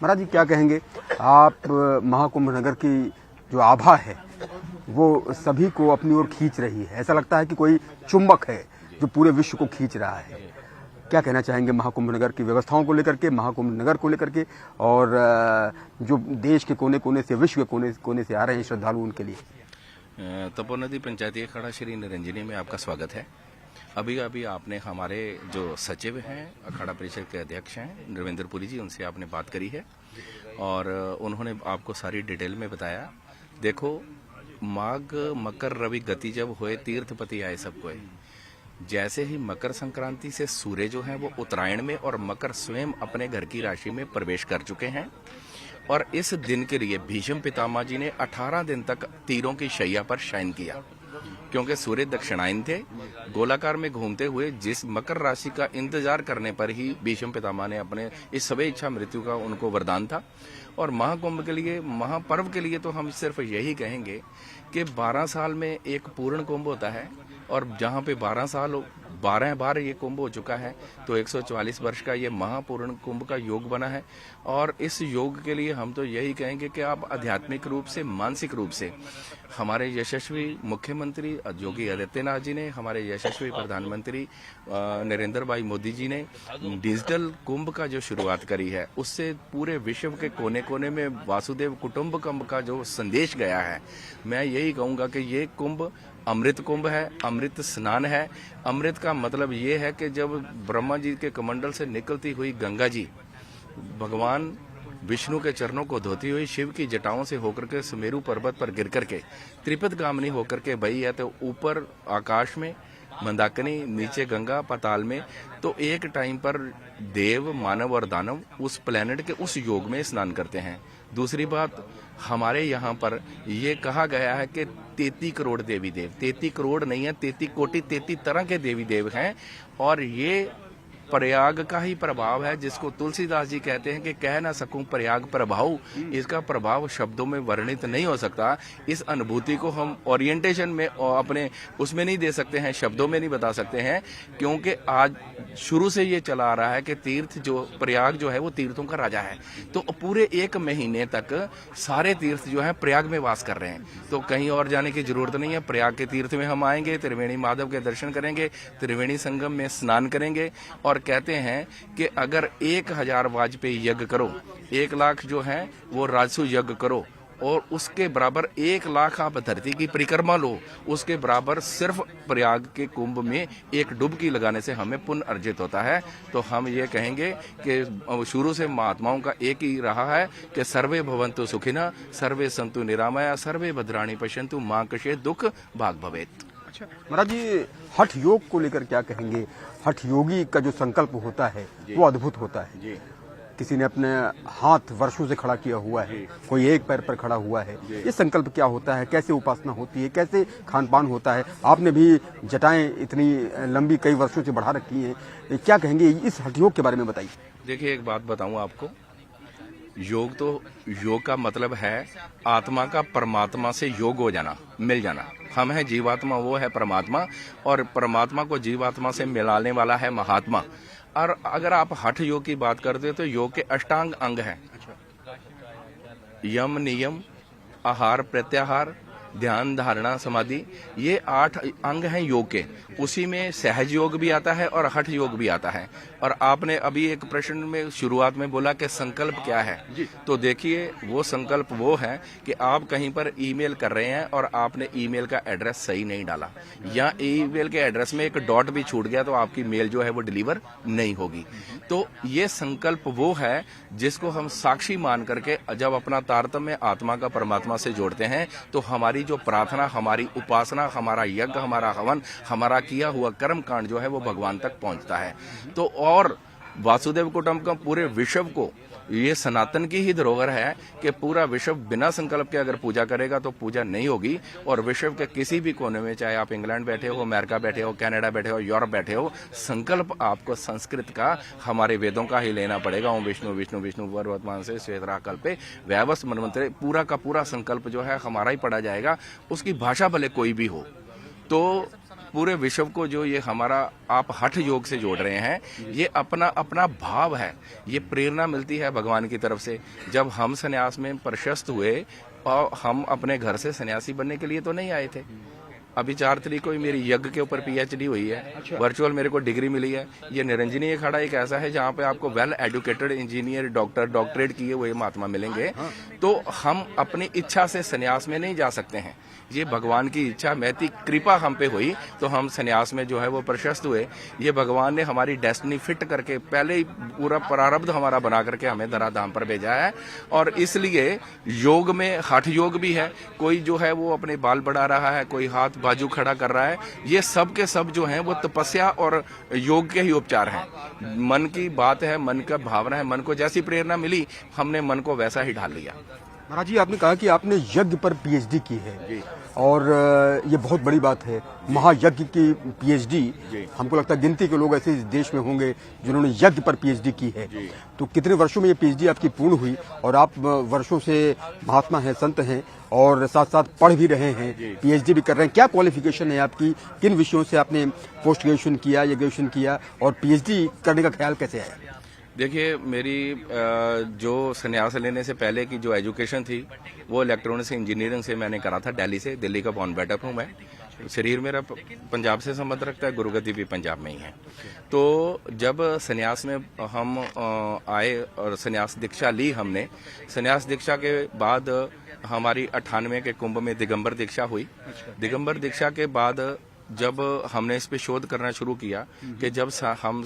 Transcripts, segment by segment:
महाराज जी क्या कहेंगे आप, महाकुंभ नगर की जो आभा है वो सभी को अपनी ओर खींच रही है, ऐसा लगता है कि कोई चुंबक है जो पूरे विश्व को खींच रहा है। क्या कहना चाहेंगे महाकुंभ नगर की व्यवस्थाओं को लेकर के, महाकुंभ नगर को लेकर के, और जो देश के कोने कोने से, विश्व के कोने कोने से आ रहे हैं श्रद्धालु, उनके लिए? तपोनदी पंचायती अखाड़ा श्री निरंजनी में आपका स्वागत है। अभी अभी आपने हमारे जो सचिव हैं, अखाड़ा परिषद के अध्यक्ष हैं नरेंद्र पुरी जी, उनसे आपने बात करी है और उन्होंने आपको सारी डिटेल में बताया। देखो, माघ मकर रवि गति जब हुए, तीर्थपति आए सबको। जैसे ही मकर संक्रांति से सूर्य जो है वो उत्तरायण में और मकर स्वयं अपने घर की राशि में प्रवेश कर चुके हैं और इस दिन के लिए भीष्म पितामह जी ने 18 दिन तक तीरों की शैया पर शयन किया, क्योंकि सूर्य दक्षिणायन थे, गोलाकार में घूमते हुए जिस मकर राशि का इंतजार करने पर ही भीष्म पितामह ने अपने इस सबे इच्छा मृत्यु का उनको वरदान था। और महाकुंभ के लिए, महापर्व के लिए तो हम सिर्फ यही कहेंगे कि 12 साल में एक पूर्ण कुंभ होता है और जहाँ पे 12 बार ये कुंभ हो चुका है, तो 144 वर्ष का ये महापूर्ण कुंभ का योग बना है। और इस योग के लिए हम तो यही कहेंगे कि आप आध्यात्मिक रूप से, मानसिक रूप से, हमारे यशस्वी मुख्यमंत्री योगी आदित्यनाथ जी ने, हमारे यशस्वी प्रधानमंत्री नरेंद्र भाई मोदी जी ने डिजिटल कुंभ का जो शुरुआत करी है, उससे पूरे विश्व के कोने कोने में वासुदेव कुटुंबकम का जो संदेश गया है, मैं यही कहूँगा कि ये कुंभ अमृत कुंभ है, अमृत स्नान है। अमृत का मतलब ये है कि जब ब्रह्मा जी के कमंडल से निकलती हुई गंगा जी भगवान विष्णु के चरणों को धोती हुई शिव की जटाओं से होकर के सुमेरु पर्वत पर गिर करके त्रिपद गामिनी होकर के बही है, तो ऊपर आकाश में मंदाकिनी, नीचे गंगा, पाताल में, तो एक टाइम पर देव, मानव और दानव उस प्लेनेट के उस योग में स्नान करते हैं। दूसरी बात, हमारे यहाँ पर ये कहा गया है कि 33 करोड़ देवी देव, 33 करोड़ नहीं है, 33 कोटि, 33 तरह के देवी देव हैं और ये प्रयाग का ही प्रभाव है, जिसको तुलसीदास जी कहते हैं कि कह ना सकूं प्रयाग प्रभाव। इसका प्रभाव शब्दों में वर्णित नहीं हो सकता। इस अनुभूति को हम ओरिएंटेशन में और अपने उसमें नहीं दे सकते हैं, शब्दों में नहीं बता सकते हैं, क्योंकि आज शुरू से ये चला आ रहा है कि तीर्थ जो प्रयाग जो है वो तीर्थों का राजा है। तो पूरे 1 महीने तक सारे तीर्थ जो है प्रयाग में वास कर रहे हैं, तो कहीं और जाने की जरूरत नहीं है। प्रयाग के तीर्थ में हम आएंगे, त्रिवेणी माधव के दर्शन करेंगे, त्रिवेणी संगम में स्नान करेंगे और कहते हैं कि अगर 1000 वाजपेयी यज्ञ करो, 1 लाख जो है वो राजसु यज्ञ करो और उसके बराबर 1 लाख आप धरती की परिक्रमा लो, उसके बराबर सिर्फ प्रयाग के कुंभ में एक डुबकी लगाने से हमें पुण्य अर्जित होता है। तो हम ये कहेंगे कि शुरू से महात्माओं का एक ही रहा है कि सर्वे भवन्तु सुखिनः, सर्वे सन्तु निरामया, सर्वे भद्राणि पश्यन्तु मा कश्चित् दुःख भाग् भवेत्। अच्छा महाराज जी, हठ योग को लेकर क्या कहेंगे? हठ योगी का जो संकल्प होता है वो अद्भुत होता है जी। किसी ने अपने हाथ वर्षों से खड़ा किया हुआ है, कोई एक पैर पर खड़ा हुआ है। ये संकल्प क्या होता है, कैसे उपासना होती है, कैसे खान पान होता है? आपने भी जटाएं इतनी लंबी कई वर्षों से बढ़ा रखी हैं, क्या कहेंगे इस हठ योग के बारे में बताइए। देखिए, एक बात बताऊं आपको, योग का मतलब है आत्मा का परमात्मा से योग हो जाना, मिल जाना। हम है जीवात्मा, वो है परमात्मा, और परमात्मा को जीवात्मा से मिलाने वाला है महात्मा। और अगर आप हठ योग की बात करते हो तो योग के अष्टांग अंग हैं, यम, नियम, आहार, प्रत्याहार, ध्यान, धारणा, समाधि, ये 8 अंग हैं योग के। उसी में सहज योग भी आता है और हठ योग भी आता है। और आपने अभी एक प्रश्न में शुरुआत में बोला कि संकल्प क्या है, तो देखिए वो संकल्प वो है कि आप कहीं पर ईमेल कर रहे हैं और आपने ईमेल का एड्रेस सही नहीं डाला, या ईमेल के एड्रेस में एक डॉट भी छूट गया, तो आपकी मेल जो है वो डिलीवर नहीं होगी। तो ये संकल्प वो है जिसको हम साक्षी मान करके जब अपना तारतम्य आत्मा का परमात्मा से जोड़ते हैं, तो हमारी जो प्रार्थना, हमारी उपासना, हमारा यज्ञ, हमारा हवन, हमारा किया हुआ कर्म कांड जो है वो भगवान तक पहुंचता है। तो और वासुदेव कुटुंबकम पूरे विश्व को, ये सनातन की ही धरोहर है कि पूरा विश्व बिना संकल्प के अगर पूजा करेगा तो पूजा नहीं होगी। और विश्व के किसी भी कोने में, चाहे आप इंग्लैंड बैठे हो, अमेरिका बैठे हो, कनाडा बैठे हो, यूरोप बैठे हो, संकल्प आपको संस्कृत का, हमारे वेदों का ही लेना पड़ेगा। ओम विष्णु विष्णु विष्णु वर्तमान से श्वेतरा कल्पे वैवस्व मनमंत्रे, पूरा का पूरा संकल्प जो है हमारा ही पढ़ा जाएगा, उसकी भाषा भले कोई भी हो। तो पूरे विश्व को जो ये हमारा आप हठ योग से जोड़ रहे हैं, ये अपना अपना भाव है, ये प्रेरणा मिलती है भगवान की तरफ से। जब हम संन्यास में प्रशस्त हुए और हम अपने घर से सन्यासी बनने के लिए तो नहीं आए थे। अभी 4 तारीख को ही मेरी यज्ञ के ऊपर पीएचडी हुई है। अच्छा। वर्चुअल मेरे को डिग्री मिली है। ये निरंजनी अखाड़ा एक ऐसा है जहाँ पे आपको वेल एजुकेटेड इंजीनियर, डॉक्टरेट किए हुए महात्मा मिलेंगे। तो हम अपनी इच्छा से सन्यास में नहीं जा सकते हैं, ये भगवान की इच्छा, मैती कृपा हम पे हुई तो हम सन्यास में जो है वो प्रशस्त हुए। ये भगवान ने हमारी डेस्टिनी फिट करके पहले ही पूरा प्रारब्ध हमारा बना करके हमें धराधाम पर भेजा है। और इसलिए योग में हठ योग भी है। कोई जो है वो अपने बाल बढ़ा रहा है, कोई हाथ बाजू खड़ा कर रहा है, ये सब के सब जो हैं वो तपस्या और योग के ही उपचार हैं। मन की बात है, मन का भावना है, मन को जैसी प्रेरणा मिली हमने मन को वैसा ही ढाल लिया। महाराज जी, आपने कहा कि आपने यज्ञ पर पीएचडी की है और ये बहुत बड़ी बात है। महायज्ञ की पीएचडी, हमको लगता है गिनती के लोग ऐसे इस देश में होंगे जिन्होंने यज्ञ पर पीएचडी की है। तो कितने वर्षों में ये पीएचडी आपकी पूर्ण हुई और आप वर्षों से महात्मा हैं, संत हैं और साथ साथ पढ़ भी रहे हैं, पीएचडी भी कर रहे हैं। क्या क्वालिफिकेशन है आपकी? किन विषयों से आपने पोस्ट ग्रेजुएशन किया या ग्रेजुएशन किया और पीएचडी करने का ख्याल कैसे आया? देखिए, मेरी जो संन्यास लेने से पहले की जो एजुकेशन थी वो इलेक्ट्रॉनिक्स इंजीनियरिंग से मैंने करा था, दिल्ली से। दिल्ली का बॉर्न बैटअप हूँ मैं। शरीर मेरा पंजाब से संबंध रखता है, गुरुगति भी पंजाब में ही है। तो जब संन्यास में हम आए और संन्यास दीक्षा ली हमने, संन्यास दीक्षा के बाद हमारी 98 के कुंभ में दिगंबर दीक्षा हुई। दिगंबर दीक्षा के बाद जब हमने इस पे शोध करना शुरू किया कि जब हम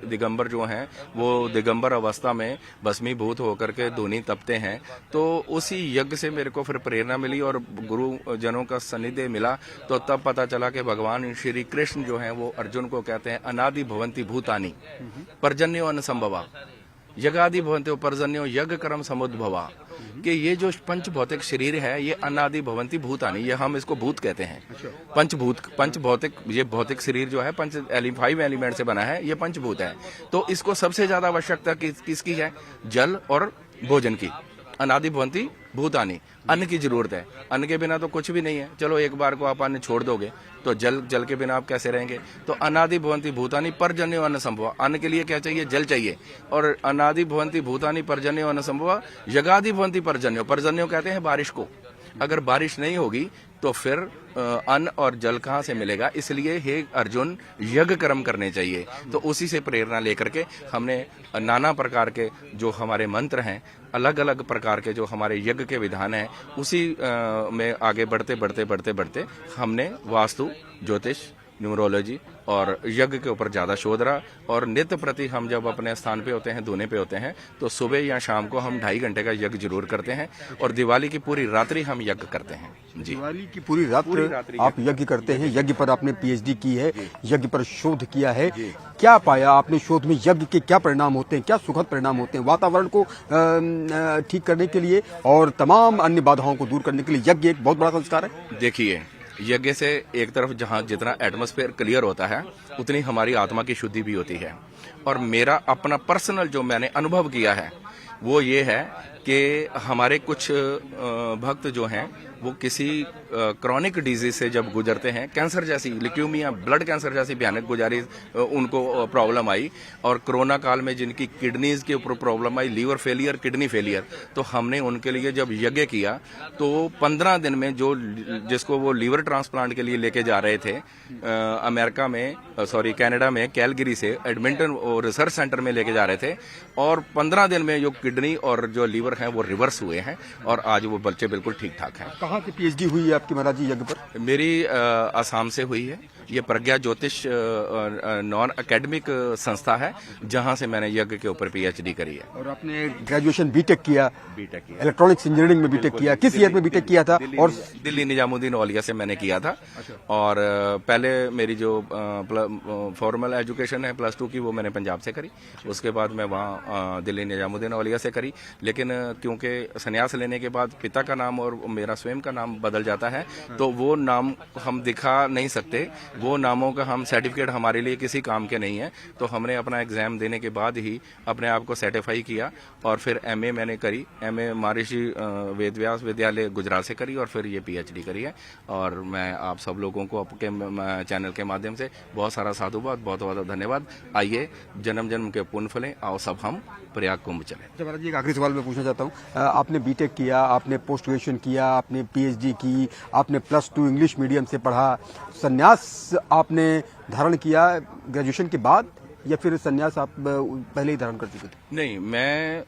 दिगंबर जो हैं वो दिगंबर अवस्था में भस्मीभूत होकर के धूनी तपते हैं, तो उसी यज्ञ से मेरे को फिर प्रेरणा मिली और गुरुजनों का सानिध्य मिला। तो तब पता चला कि भगवान श्री कृष्ण जो हैं वो अर्जुन को कहते हैं अनादि भवंति भूतानि पर्जन्यो अनुसंभवा यज्ञादि भवंतो पर्जन्यो यज्ञ कर्म समुद्भवा, कि ये जो पंच भौतिक शरीर है ये अनादि भवंती भूतानि, ये हम इसको भूत कहते हैं। पंचभूत, पंच भौतिक, ये भौतिक शरीर जो है 5 एलिमेंट से बना है, ये पंचभूत है। तो इसको सबसे ज्यादा आवश्यकता किसकी है? जल और भोजन की। अनादि भवंती भूतानि, अन्न की जरूरत है। अन्न के बिना तो कुछ भी नहीं है। चलो एक बार को आप अन्न छोड़ दोगे तो जल के बिना आप कैसे रहेंगे? तो अनादि भवंती भूतानि पर्जन्यो अन्न संभवा, अन्न के लिए क्या चाहिए? जल चाहिए। और अनादि भवंती भूतानि पर्जन्यो अन्न संभवा यज्ञादि भवंती पर्जन्यो, पर्जन्यो कहते हैं बारिश को। अगर बारिश नहीं होगी तो फिर अन्न और जल कहाँ से मिलेगा? इसलिए हे अर्जुन यज्ञ कर्म करने चाहिए। तो उसी से प्रेरणा लेकर के हमने नाना प्रकार के जो हमारे मंत्र हैं, अलग अलग प्रकार के जो हमारे यज्ञ के विधान हैं, उसी में आगे बढ़ते हमने वास्तु, ज्योतिष, न्यूमरोलॉजी और यज्ञ के ऊपर ज्यादा शोध रहा। और नित्य प्रति हम जब अपने स्थान पे होते हैं, धुने पे होते हैं, तो सुबह या शाम को हम 2.5 घंटे का यज्ञ जरूर करते हैं। और दिवाली की पूरी रात्रि हम यज्ञ करते हैं। जी, दिवाली की पूरी रात्रि आप यज्ञ करते हैं। यज्ञ पर आपने पीएचडी की है, यज्ञ पर शोध किया है। क्या पाया आपने शोध में? यज्ञ के क्या परिणाम होते हैं, क्या सुखद परिणाम होते हैं? वातावरण को ठीक करने के लिए और तमाम अन्य बाधाओं को दूर करने के लिए यज्ञ एक बहुत बड़ा संस्कार है। देखिए, यज्ञ से एक तरफ जहाँ जितना एटमॉस्फेयर क्लियर होता है उतनी हमारी आत्मा की शुद्धि भी होती है। और मेरा अपना पर्सनल जो मैंने अनुभव किया है वो ये है कि हमारे कुछ भक्त जो हैं वो किसी क्रॉनिक डिजीज से जब गुजरते हैं, कैंसर जैसी, ल्यूकेमिया, ब्लड कैंसर जैसी भयानक गुजारी उनको प्रॉब्लम आई, और कोरोना काल में जिनकी किडनीज के ऊपर प्रॉब्लम आई, लीवर फेलियर, किडनी फेलियर, तो हमने उनके लिए जब यज्ञ किया तो 15 दिन में जिसको वो लीवर ट्रांसप्लांट के लिए लेके जा रहे थे कनाडा में कैलगरी से एडमिंटन रिसर्च सेंटर में लेके जा रहे थे, और 15 दिन में जो किडनी और जो लीवर हैं वो रिवर्स हुए हैं और आज वो बच्चे बिल्कुल ठीक ठाक हैं। कहाँ से पीएचडी हुई है आपकी महाराज जी यज्ञ पर? मेरी असम से हुई है। ये प्रज्ञा ज्योतिष नॉन एकेडमिक संस्था है जहां से मैंने यज्ञ के ऊपर पीएचडी करी है। और आपने ग्रेजुएशन बीटेक किया, इलेक्ट्रॉनिक्स इंजीनियरिंग में बीटेक किया। किस ईयर में बीटेक किया था? और दिल्ली निजामुद्दीन औलिया से मैंने किया था। और पहले मेरी जो फॉर्मल एजुकेशन है +2 की, वो मैंने पंजाब से करी। उसके बाद मैं वहाँ दिल्ली निजामुद्दीन औलिया से करी। लेकिन क्योंकि संन्यास लेने के बाद पिता का नाम और मेरा स्वयं का नाम बदल जाता है, तो वो नाम हम दिखा नहीं सकते। वो नामों का हम सर्टिफिकेट हमारे लिए किसी काम के नहीं है। तो हमने अपना एग्जाम देने के बाद ही अपने आप को सर्टिफाई किया और फिर एमए मैंने करी। एमए महर्षि वेदव्यास विद्यालय गुजरात से करी और फिर ये पीएचडी करी है। और मैं आप सब लोगों को आपके चैनल के माध्यम से बहुत सारा साधुवाद, बहुत बहुत धन्यवाद। आइए जन्म जन्म के पुण्य फलें, आओ सब हम प्रयाग कुंभ चले। अच्छा महाराज जी, एक आखिरी सवाल मैं पूछना चाहता हूँ। आपने बीटेक किया, आपने पोस्ट ग्रेजुएशन किया, आपने पीएचडी की, आपने +2 इंग्लिश मीडियम से पढ़ा, संन्यास आपने धारण किया ग्रेजुएशन के बाद या फिर संन्यास आप पहले ही धारण कर चुके थे? नहीं, मैं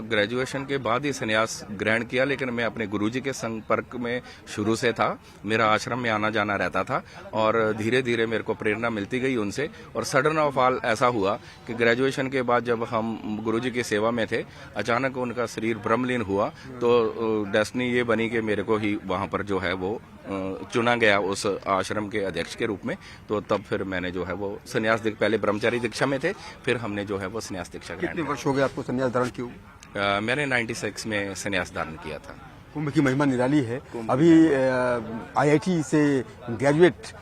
ग्रेजुएशन के बाद ही संन्यास ग्रहण किया, लेकिन मैं अपने गुरुजी के संपर्क में शुरू से था। मेरा आश्रम में आना जाना रहता था और धीरे धीरे मेरे को प्रेरणा मिलती गई उनसे। और सडन ऑफ ऑल ऐसा हुआ कि ग्रेजुएशन के बाद जब हम गुरुजी की सेवा में थे, अचानक उनका शरीर ब्रह्मलीन हुआ। तो डेस्टिनी ये बनी कि मेरे को ही वहां पर जो है वो चुना गया उस आश्रम के अध्यक्ष के रूप में। तो तब फिर मैंने जो है वो संन्यास पहले ब्रह्मचारी दीक्षा में थे, फिर हमने जो है वो संन्यास दीक्षा ग्रहण कितने वर्ष हो गए आपको संन्यास धारण किए? मैंने 96 में संन्यास धारण किया था। कुंभ की महिमा निराली है। अभी आईआईटी से ग्रेजुएट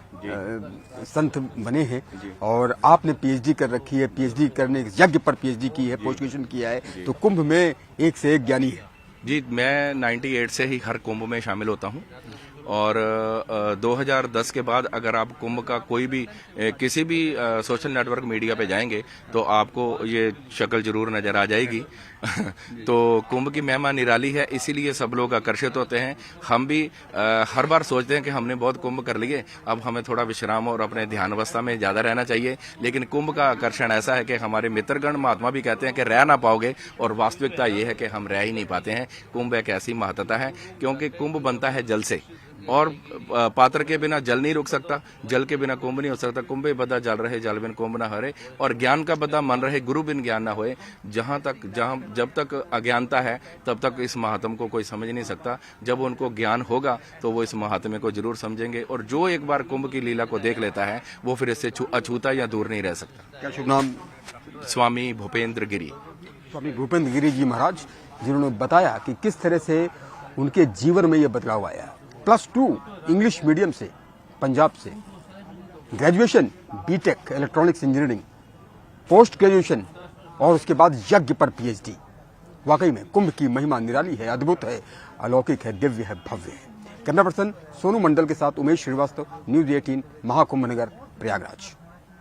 संत बने हैं और आपने पीएचडी कर रखी है। पीएचडी करने यज्ञ पर पीएचडी की है, पोस्ट ग्रेजुएशन किया है, तो कुंभ में एक से एक ज्ञानी है। जी, मैं 98 से ही हर कुंभ में शामिल होता हूँ और 2010 के बाद अगर आप कुंभ का कोई भी किसी भी सोशल नेटवर्क मीडिया पे जाएंगे तो आपको ये शक्ल जरूर नजर आ जाएगी। तो कुंभ की महिमा निराली है, इसीलिए सब लोग आकर्षित होते हैं। हम भी हर बार सोचते हैं कि हमने बहुत कुंभ कर लिए, अब हमें थोड़ा विश्राम और अपने ध्यान अवस्था में ज्यादा रहना चाहिए। लेकिन कुंभ का आकर्षण ऐसा है कि हमारे मित्रगण महात्मा भी कहते हैं कि रह ना पाओगे, और वास्तविकता ये है कि हम रह ही नहीं पाते हैं। कुंभ एक ऐसी महत्ता है क्योंकि कुंभ बनता है जल से, और पात्र के बिना जल नहीं रुक सकता, जल के बिना कुंभ नहीं हो सकता। कुंभे बदा जल रहे, जल बिन कुंभ ना हरे, और ज्ञान का बदा मन रहे, गुरु बिन ज्ञान ना होए। जब तक अज्ञानता है तब तक इस महात्म को कोई समझ नहीं सकता। जब उनको ज्ञान होगा तो वो इस महात्म्य को जरूर समझेंगे, और जो एक बार कुंभ की लीला को देख लेता है वो फिर इससे अछूता या दूर नहीं रह सकता। क्या शुभ नाम? स्वामी भूपेंद्र गिरी। स्वामी भूपेंद्र गिरी जी महाराज, जिन्होंने बताया कि किस तरह से उनके जीवन में ये बदलाव आया। +2 इंग्लिश मीडियम से पंजाब से, graduation B Tech electronics engineering, post graduation और उसके बाद यज्ञ पर पीएचडी। वाकई में कुंभ की महिमा निराली है, अद्भुत है, अलौकिक है, दिव्य है, भव्य है। कैमरा पर्सन सोनू मंडल के साथ उमेश श्रीवास्तव, न्यूज़ 18, महाकुंभ नगर, प्रयागराज।